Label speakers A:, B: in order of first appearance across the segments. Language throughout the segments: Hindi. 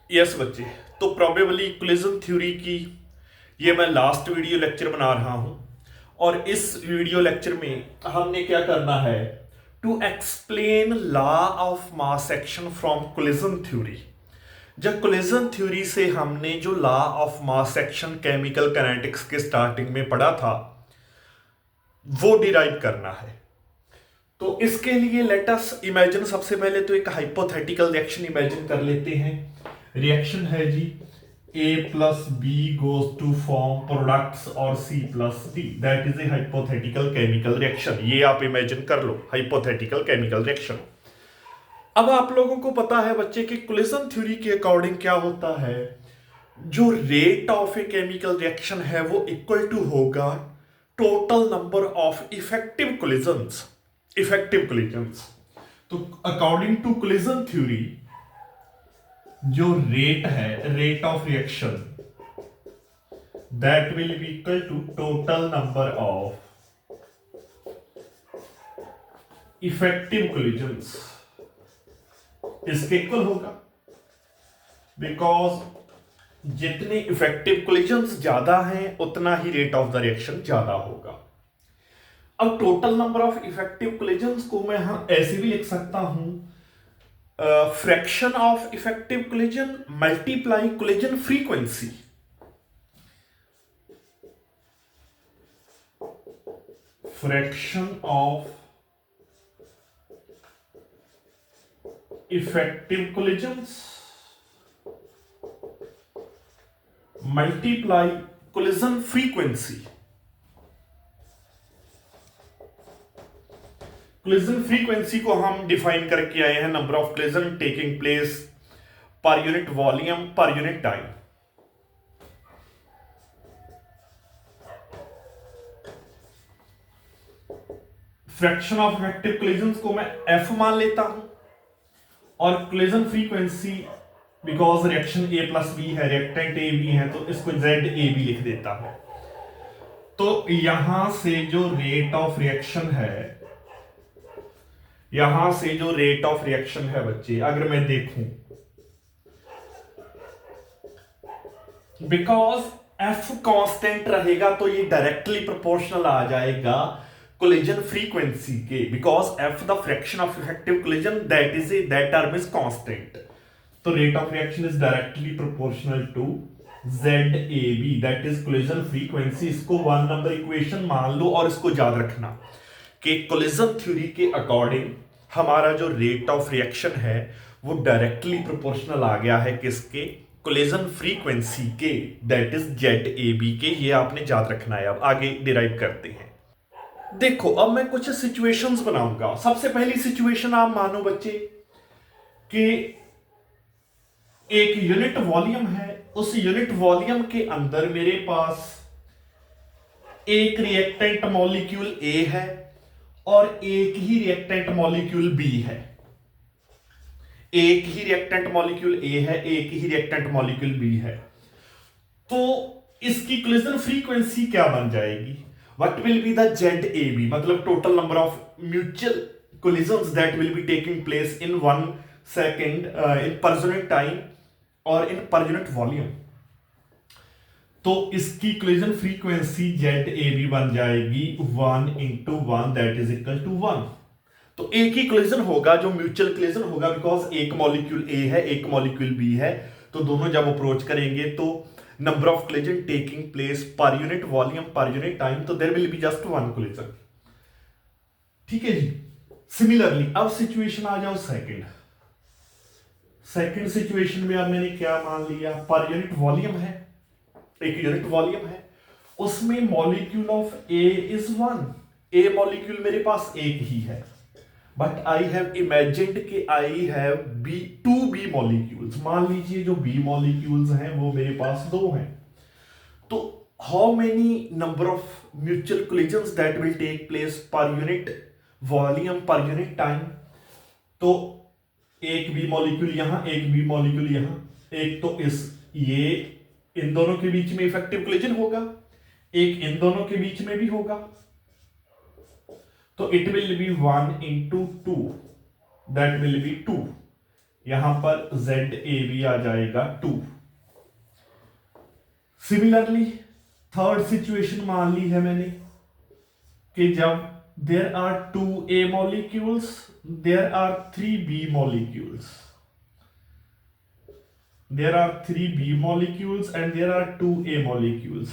A: यस बच्चे, तो प्रोबेबली कोलिजन थ्योरी की ये मैं लास्ट वीडियो लेक्चर बना रहा हूं और इस वीडियो लेक्चर में हमने क्या करना है to explain law of mass action from collision theory. जब कोलिजन थ्योरी से हमने जो law of mass action chemical kinetics के स्टार्टिंग में पढ़ा था वो डिराइव करना है। तो इसके लिए लेट अस इमेजिन, सबसे पहले तो एक हाइपोथेटिकल रिएक्शन इमेजिन कर लेते हैं। रिएक्शन है जी A plus B goes to form products और C plus D, that is a hypothetical chemical reaction. ये आप इमेजिन कर लो, हाइपोथेटिकल केमिकल रिएक्शन। अब आप लोगों को पता है बच्चे कि कोलिजन थ्योरी के अकॉर्डिंग क्या होता है, जो rate of a chemical reaction है वो इक्वल टू होगा total number of effective collisions. Effective collisions, तो अकॉर्डिंग टू कोलिजन थ्योरी जो रेट है, rate of reaction, that will be equal to total number of effective collisions, इसके इक्वल होगा। बिकॉज जितने इफेक्टिव कोलिजन्स ज्यादा हैं उतना ही रेट ऑफ द रिएक्शन ज्यादा होगा। अब total number of effective collisions को मैं ऐसे भी लिख सकता हूं, fraction of effective collision multiply collision frequency. Fraction of effective collisions multiply collision frequency. Collision frequency को हम डिफाइन करके आए हैं, number of collision taking place per unit volume per unit time. Fraction of effective collisions को मैं एफ मान लेता हूं और collision frequency, because reaction A plus B है, रिएक्टेंट ए बी है, तो इसको जेड ए बी लिख देता हूं। तो यहां से जो रेट ऑफ रिएक्शन है, यहां से जो रेट ऑफ रिएक्शन है बच्चे, अगर मैं देखूं, बिकॉज एफ कांस्टेंट रहेगा तो ये डायरेक्टली प्रोपोर्शनल आ जाएगा कोलिजन फ्रीक्वेंसी के, because of the fraction of effective collision that is that term is constant. तो rate of reaction is directly proportional to Z A B, that is collision frequency. इसको 1 नंबर इक्वेशन मान लो और इसको याद रखना कि कोलिजन थ्योरी के अकॉर्डिंग हमारा जो रेट ऑफ रिएक्शन है वो डायरेक्टली प्रोपोर्शनल आ गया है किसके, कोलिजन फ्रीक्वेंसी के, that is Z A B के। ये आपने याद रखना है। अब आगे डिराइव करते हैं। देखो अब मैं कुछ सिचुएशंस बनाऊंगा। सबसे पहली सिचुएशन आप मानो बच्चे कि एक यूनिट वॉल्यूम है, उस यूनिट वॉल्यूम के अंदर मेरे पास एक रिएक्टेंट मॉलिक्यूल ए है और एक ही रिएक्टेंट मॉलिक्यूल बी है। एक ही रिएक्टेंट मॉलिक्यूल ए है, एक ही रिएक्टेंट मॉलिक्यूल बी है। तो इसकी कोलिजन फ्रीक्वेंसी क्या बन जाएगी, what will be the Z A B, मतलब total number of mutual collisions that will be taking place in 1 second in per unit time और इन पर यूनिट वॉल्यूम। तो इसकी collision frequency Z A B बन जाएगी 1 into 1, that is equal to 1। तो एक ही कोलिजन होगा जो म्यूचुअल कोलिजन होगा, बिकॉज एक मॉलिक्यूल ए है, एक मॉलिक्यूल बी है, तो दोनों जब अप्रोच करेंगे तो number of collision taking place per unit volume per unit time, तो there will be just 1 collision. ठीक है जी। सिमिलरली अब सिचुएशन आ जाओ सेकंड। सेकंड सिचुएशन में अब मैंने क्या मान लिया, पर यूनिट वॉल्यूम है, एक यूनिट वॉल्यूम है, उसमें molecule of A is 1। A molecule मेरे पास एक ही है, बट आई हैव इमेजिन्ड कि I have B 2b molecules. मान लीजिए जो बी मॉलिक्यूल्स हैं वो मेरे पास 2 हैं। तो how many number of mutual collisions that will take place per unit volume per unit time. तो एक बी मॉलिक्यूल यहां, एक बी मॉलिक्यूल यहां, एक तो ये इन दोनों के बीच में इफेक्टिव कोलिजन होगा, एक इन दोनों के बीच में भी होगा। तो it will B 1 into 2, that will B 2। यहां पर जेड ए बी आ जाएगा 2। सिमिलरली थर्ड सिचुएशन मान ली है मैंने कि जब there are 2 A molecules, there are 3 B molecules, there are 3 B molecules and there are 2 A molecules।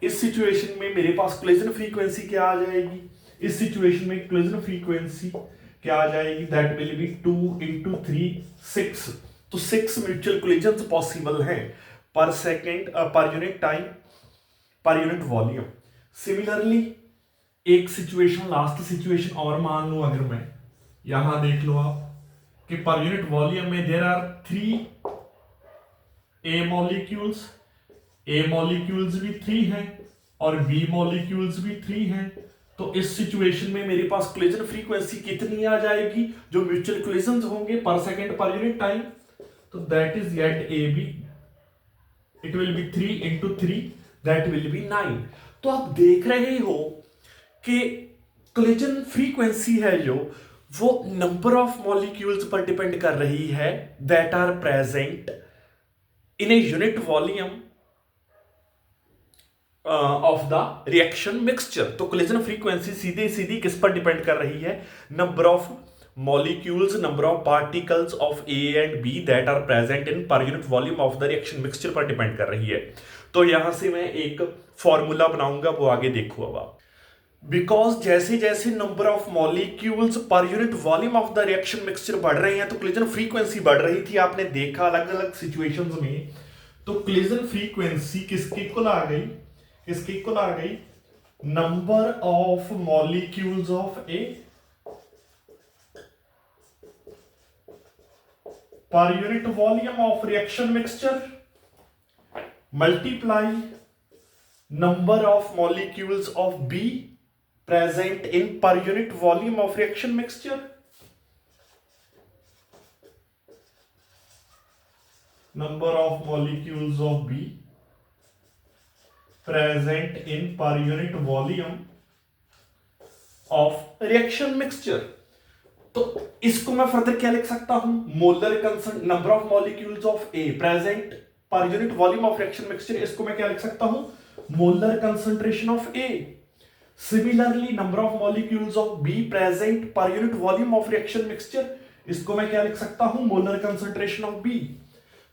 A: इस सिचुएशन में मेरे पास कोलिजन फ्रीक्वेंसी क्या आ जाएगी? इस सिचुएशन में कोलिजन फ्रीक्वेंसी क्या आ जाएगी? That will B 2 into 3 6। तो 6 म्यूचुअल कोलिजन्स पॉसिबल हैं पर सेकेंड, पर यूनिट टाइम, पर यूनिट वॉल्यूम। सिमिलरली एक सिचुएशन, लास्ट सिचुएशन और मान लूं अगर मैं, यहां देख लो आप कि पर यूनिट वॉल्यूम में there are 3 A molecules, A molecules भी 3 हैं और B molecules भी 3 हैं। तो इस सिचुएशन में मेरे पास कोलिजन फ्रीक्वेंसी कितनी आ जाएगी जो म्यूचुअल कोलिजन्स होंगे per second per unit time? तो that is yet A B, it will be 3 into 3, that will be 9। तो आप देख रहे हो कि कोलिजन फ्रीक्वेंसी है जो वो नंबर ऑफ मॉलिक्यूल्स पर डिपेंड कर रही है that are present in a unit volume of the reaction mixture. तो कोलिजन फ्रीक्वेंसी सीधे सीधी किस पर डिपेंड कर रही है? Number of molecules, number of particles of A and B that are present in per unit volume of the reaction mixture पर डिपेंड कर रही है। तो यहां से मैं एक फॉर्मूला बनाऊंगा, वो आगे देखो अब आप। बिकॉज जैसे जैसे नंबर ऑफ मॉलिक्यूल्स पर unit volume of the reaction mixture बढ़ रहे हैं तो कोलिजन फ्रीक्वेंसी बढ़ रही थी, आपने देखा अलग अलग सिचुएशंस में। तो कोलिजन फ्रीक्वेंसी किसके इक्वल आ गई? किसके इक्वल आ गई? Number of molecules of A per unit volume of reaction mixture multiply number of molecules of B present in per unit volume of reaction mixture। number of molecules of B present in per unit volume of reaction mixture। तो इसको मैं फर्दर क्या लिख सकता हूं? Molar concentration, number of molecules of A present per unit volume of reaction mixture, इसको मैं क्या लिख सकता हूं? Molar concentration of A। Similarly number of molecules of B present per unit volume of reaction mixture, इसको मैं क्या लिख सकता हूं? Molar concentration of B.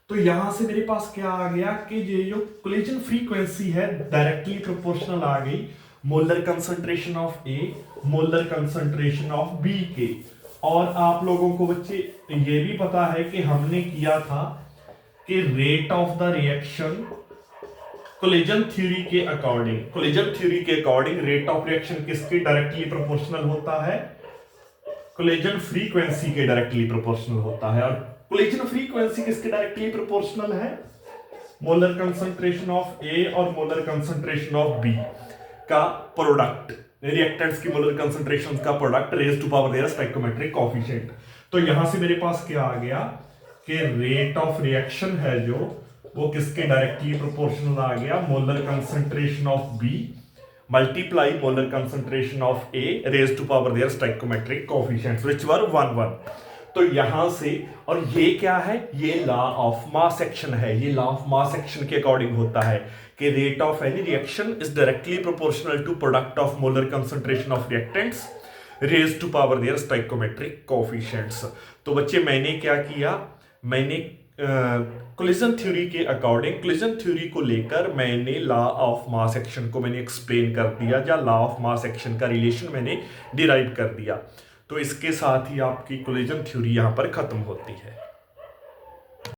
A: तो यहां से मेरे पास क्या आ गया कि ये जो कोलिजन फ्रीक्वेंसी है डायरेक्टली प्रोपोर्शनल आ गई molar concentration of A, molar concentration of B के। और आप लोगों को बच्चे ये भी पता है कि हमने किया था कि rate of the reaction collision theory के अकॉर्डिंग, कोलिजन थ्योरी के अकॉर्डिंग रेट ऑफ रिएक्शन किसके डायरेक्टली प्रोपोर्शनल होता है? कोलिजन फ्रीक्वेंसी के डायरेक्टली प्रोपोर्शनल होता है। और कोलिजन फ्रीक्वेंसी किसके डायरेक्टली प्रोपोर्शनल है? मोलर कंसंट्रेशन ऑफ ए और मोलर कंसंट्रेशन ऑफ बी का प्रोडक्ट, रिएक्टेंट्स की मोलर कंसंट्रेशन का product raise to power their stoichiometric coefficient. तो यहां से मेरे पास क्या आ गया कि रेट ऑफ रिएक्शन है जो वो किसके डायरेक्टली प्रोपोर्शनल आ गया? Molar concentration of B multiply molar concentration of A raise to power their stoichiometric coefficients which were 1 1। तो यहां से, और ये क्या है? ये लॉ ऑफ मास एक्शन है। ये लॉ ऑफ मास एक्शन के अकॉर्डिंग होता है कि rate of any reaction is directly proportional to product of molar concentration of reactants raise to power their stoichiometric coefficients. तो बच्चे मैंने क्या किया? मैंने कोलिजन थ्योरी के अकॉर्डिंग, कोलिजन थ्योरी को लेकर मैंने लॉ ऑफ मास एक्शन को मैंने एक्सप्लेन कर दिया, या लॉ ऑफ मास एक्शन का रिलेशन मैंने डिराइव कर दिया। तो इसके साथ ही आपकी कोलिजन थ्योरी यहां पर खत्म होती है।